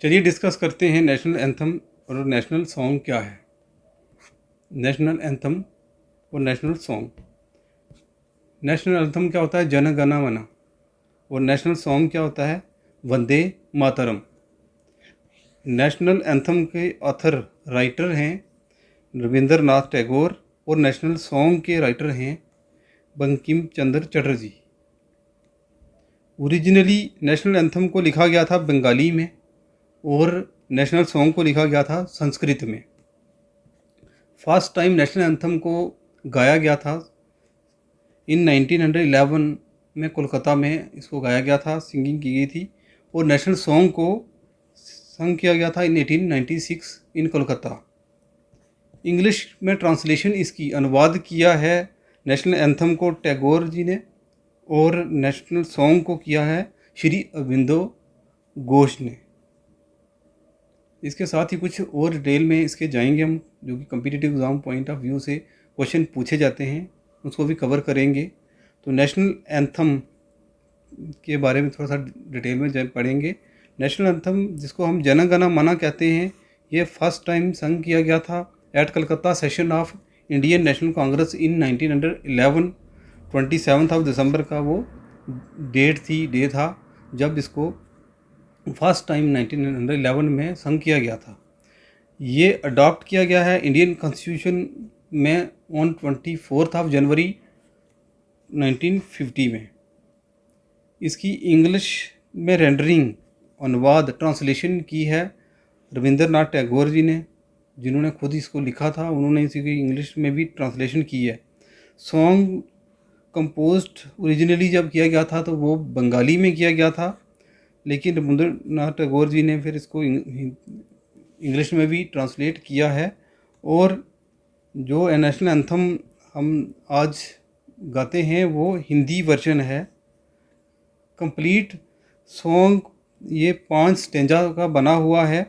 चलिए डिस्कस करते हैं नेशनल एंथम और नेशनल सॉन्ग क्या है। नेशनल एंथम और नेशनल सॉन्ग। नेशनल एंथम क्या होता है? जन गण मन। और नेशनल सॉन्ग क्या होता है? वंदे मातरम। नेशनल एंथम के ऑथर राइटर हैं रविंद्रनाथ टैगोर और नेशनल सॉन्ग के राइटर हैं Bankim Chandra Chatterjee. Originally national anthem को लिखा गया था बंगाली में और नेशनल सॉन्ग को लिखा गया था संस्कृत में। फर्स्ट टाइम नेशनल एंथम को गाया गया था इन 1911 में, कोलकाता में इसको गाया गया था, सिंगिंग की गई थी। और नेशनल सॉन्ग को संग किया गया था इन 1896 इन कोलकाता। इंग्लिश में ट्रांसलेशन इसकी अनुवाद किया है नेशनल एंथम को टैगोर जी ने और नेशनल सॉन्ग को किया है श्री अरबिंदो घोष ने। इसके साथ ही कुछ और डिटेल में इसके जाएंगे हम, जो कि competitive exam point of view से क्वेश्चन पूछे जाते हैं, उसको भी कवर करेंगे। तो नेशनल एंथम के बारे में थोड़ा सा डिटेल में पढ़ेंगे। नेशनल एंथम जिसको हम जन गण मन कहते हैं, ये फर्स्ट टाइम संग किया गया था at Calcutta session of Indian national Congress in 1911। 27 दिसंबर का वो डे था जब इसको फर्स्ट टाइम 1911 में संग किया गया था। ये अडॉप्ट किया गया है इंडियन कॉन्स्टिट्यूशन में ऑन 24 जनवरी 1950 में। इसकी इंग्लिश में रेंडरिंग, अनुवाद, ट्रांसलेशन की है रविंद्रनाथ टैगोर जी ने, जिन्होंने खुद इसको लिखा था। उन्होंने इसकी इंग्लिश में भी ट्रांसलेशन की है। सॉन्ग कंपोज्ड ओरिजिनली जब किया गया था तो वो बंगाली में किया गया था, लेकिन रविंद्रनाथ टैगोर जी ने फिर इसको इंग्लिश में भी ट्रांसलेट किया है। और जो नेशनल एंथम हम आज गाते हैं वो हिंदी वर्जन है। कंप्लीट सॉन्ग ये 5 स्टेंजा का बना हुआ है।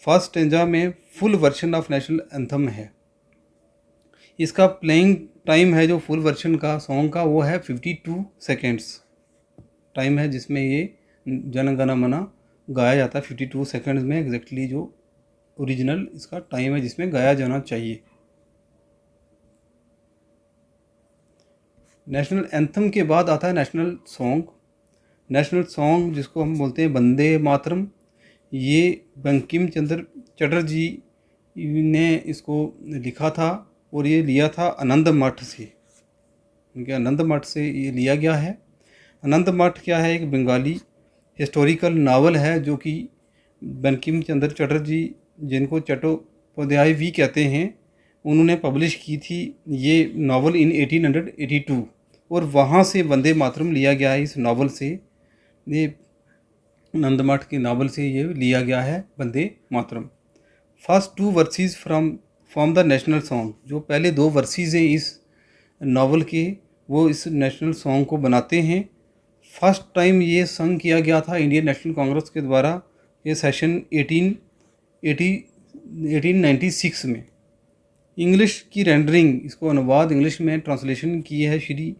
फर्स्ट स्टेंजा में full version of national anthem है। इसका प्लेइंग टाइम है जो फुल वर्जन का सॉन्ग का, वो है 52 सेकेंड्स टाइम है, जिसमें ये जन गण मन गाया जाता है। 52 सेकेंड्स में एग्जैक्टली जो ओरिजिनल इसका टाइम है जिसमें गाया जाना चाहिए। नेशनल एंथम के बाद आता है नेशनल सॉन्ग। नेशनल सॉन्ग जिसको हम बोलते हैं वंदे मातरम, ये बंकिम चंद्र चटर्जी ने इसको लिखा था और ये लिया था आनंद मठ से। उनके आनंद मठ से ये लिया गया है। आनंद मठ क्या है? एक बंगाली हिस्टोरिकल नावल है जो कि बंकिम चंद्र चटर्जी, जिनको चट्टोपाध्याय भी कहते हैं, उन्होंने पब्लिश की थी ये नावल इन 1882। और वहाँ से वंदे मातरम लिया गया है। इस नावल से, ये आनंद मठ के नावल से ये लिया गया है Vande Mataram. First 2 verses from the national song, जो पहले 2 वर्सेस हैं इस नावल के, वो इस नेशनल सॉन्ग को बनाते हैं। फर्स्ट टाइम ये संग किया गया था इंडियन नेशनल कांग्रेस के द्वारा, ये सेशन 1896 में। इंग्लिश की रेंडरिंग, इसको अनुवाद इंग्लिश में ट्रांसलेशन की है श्री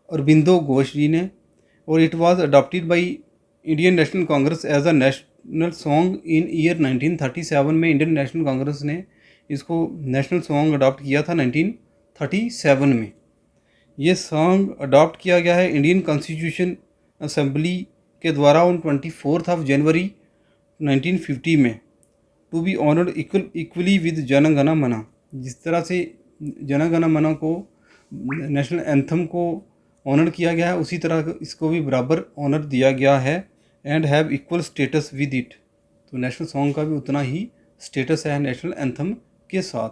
अरबिंदो घोष जी ने। और it was adopted by Indian national Congress as a national song in year 1937 में। इंडियन नेशनल कांग्रेस ने इसको नेशनल सॉन्ग अडॉप्ट किया था 1937 में। ये सॉन्ग अडॉप्ट किया गया है इंडियन कॉन्स्टिट्यूशन असेंबली के द्वारा ऑन 24 जनवरी 1950 में, to be honoured equally with Jana Gana मन। जिस तरह से जन गण मन को, नेशनल एंथम को ऑनर किया गया है, उसी तरह इसको भी बराबर ऑनर दिया गया है and have equal status with it. तो नेशनल सॉन्ग का भी उतना ही स्टेटस है नेशनल एंथम के साथ।